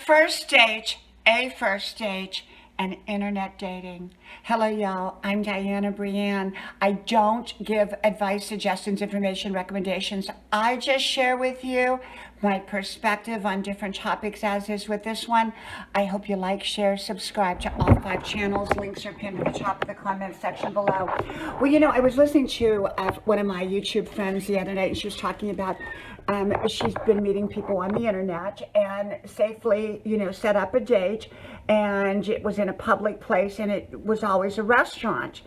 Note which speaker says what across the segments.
Speaker 1: First date, a first date, and internet dating. Hello, y'all. I'm Dianna Brianne. I don't give advice, suggestions, information, recommendations. I just share with you my perspective on different topics, as is with this one. I hope you like, share, subscribe to all 5 channels. Links are pinned at the top of the comment section below. Well, I was listening to one of my YouTube friends the other night, and she was talking about she's been meeting people on the internet and safely, set up a date, and it was in a public place, and it was always a restaurant.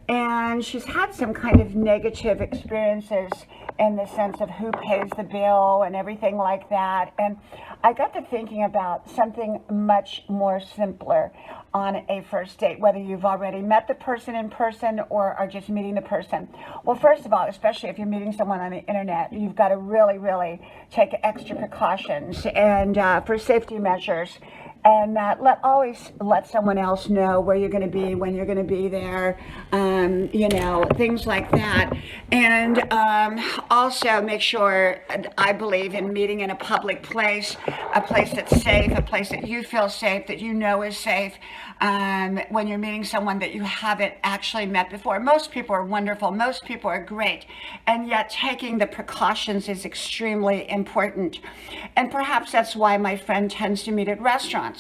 Speaker 1: And she's had some kind of negative experiences in the sense of who pays the bill and everything like that. And I got to thinking about something much more simpler on a first date, whether you've already met the person in person or are just meeting the person. Well, first of all, especially if you're meeting someone on the internet, you've got to really, really take extra precautions and for safety measures. And always let someone else know where you're going to be, when you're going to be there, things like that. And also make sure, I believe in meeting in a public place, a place that's safe, a place that you feel safe, that you know is safe, when you're meeting someone that you haven't actually met before. Most people are wonderful. Most people are great. And yet taking the precautions is extremely important. And perhaps that's why my friend tends to meet at restaurants.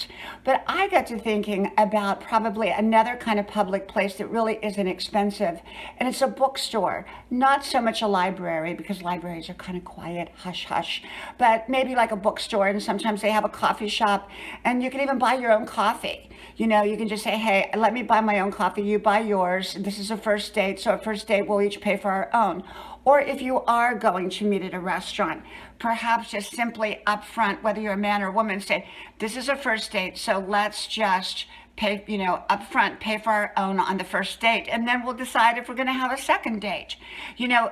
Speaker 1: But I got to thinking about probably another kind of public place that really isn't expensive, and it's a bookstore. Not so much a library, because libraries are kind of quiet, hush hush, but maybe like a bookstore, and sometimes they have a coffee shop, and you can even buy your own coffee. You can just say, hey, let me buy my own coffee, you buy yours. This is a first date, so a first date we'll each pay for our own. Or if you are going to meet at a restaurant, perhaps just simply up front, whether you're a man or a woman, say, this is a first date, so let's just pay, up front, pay for our own on the first date, and then we'll decide if we're going to have a second date.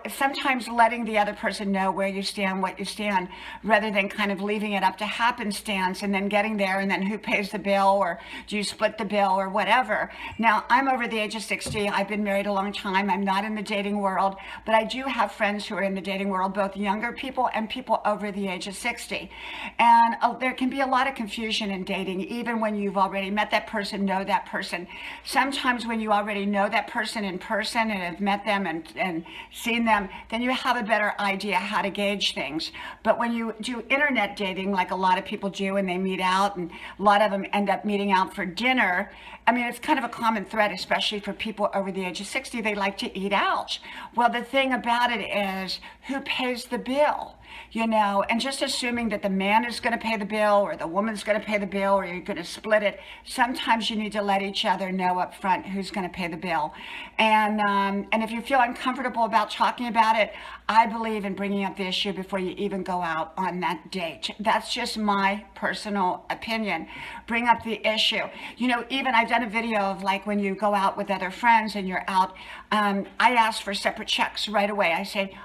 Speaker 1: Sometimes letting the other person know where you stand, what you stand, rather than kind of leaving it up to happenstance and then getting there and then who pays the bill, or do you split the bill, or whatever. Now, I'm over the age of 60. I've been married a long time. I'm not in the dating world, but I do have friends who are in the dating world, both younger people and people over the age of 60. And there can be a lot of confusion in dating, even when you've already met that person, know that person. Sometimes when you already know that person in person and have met them and seen them, then you have a better idea how to gauge things. But when you do internet dating, like a lot of people do, and they meet out, and a lot of them end up meeting out for dinner, it's kind of a common thread, especially for people over the age of 60. They like to eat out. Well, the thing about it is, who pays the bill? And just assuming that the man is going to pay the bill, or the woman's going to pay the bill, or you're going to split it. Sometimes you need to let each other know up front who's going to pay the bill. And if you feel uncomfortable about talking about it, I believe in bringing up the issue before you even go out on that date. That's just my personal opinion. Bring up the issue. Even I've done a video of like when you go out with other friends and you're out, I ask for separate checks right away. I say,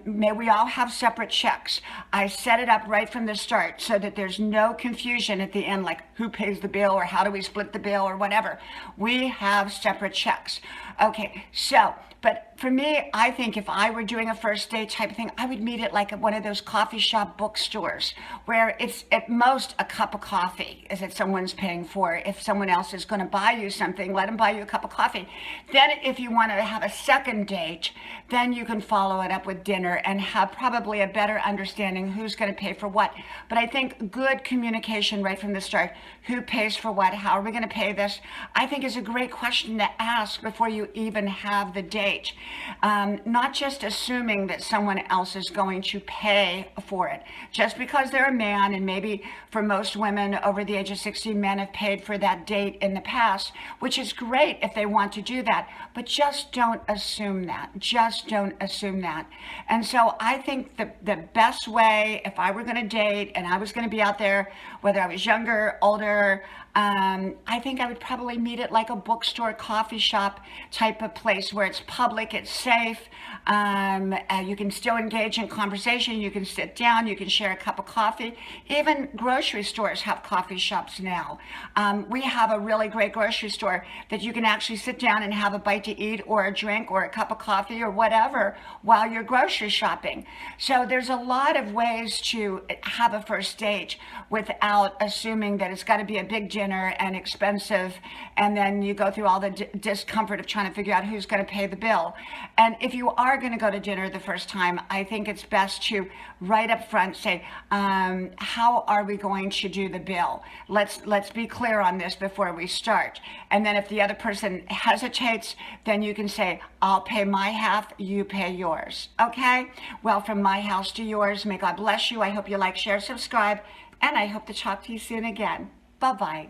Speaker 1: may we all have separate checks. I set it up right from the start so that there's no confusion at the end, like who pays the bill or how do we split the bill or whatever. We have separate checks. Okay, but for me, I think if I were doing a first date type of thing, I would meet at like one of those coffee shop bookstores where it's at most a cup of coffee is that someone's paying for. If someone else is going to buy you something, let them buy you a cup of coffee. Then if you want to have a second date, then you can follow it up with dinner and have probably a better understanding who's going to pay for what. But I think good communication right from the start, who pays for what, how are we going to pay this, I think is a great question to ask before you even have the date. Not just assuming that someone else is going to pay for it. Just because they're a man, and maybe for most women over the age of 60, men have paid for that date in the past, which is great if they want to do that, but just don't assume that. Just don't assume that. And so I think the best way, if I were going to date and I was going to be out there, whether I was younger, older, I think I would probably meet at like a bookstore, coffee shop type of place where it's public it's safe. You can still engage in conversation. You can sit down. You can share a cup of coffee. Even grocery stores have coffee shops now. We have a really great grocery store that you can actually sit down and have a bite to eat or a drink or a cup of coffee or whatever while you're grocery shopping. So there's a lot of ways to have a first date without assuming that it's got to be a big dinner and expensive, and then you go through all the discomfort of trying to figure out who's going to pay the bill. And if you are going to go to dinner the first time, I think it's best to right up front say, how are we going to do the bill? Let's be clear on this before we start. And then if the other person hesitates, then you can say, I'll pay my half, you pay yours. Okay? Well, from my house to yours, may God bless you. I hope you like, share, subscribe, and I hope to talk to you soon again. Bye-bye.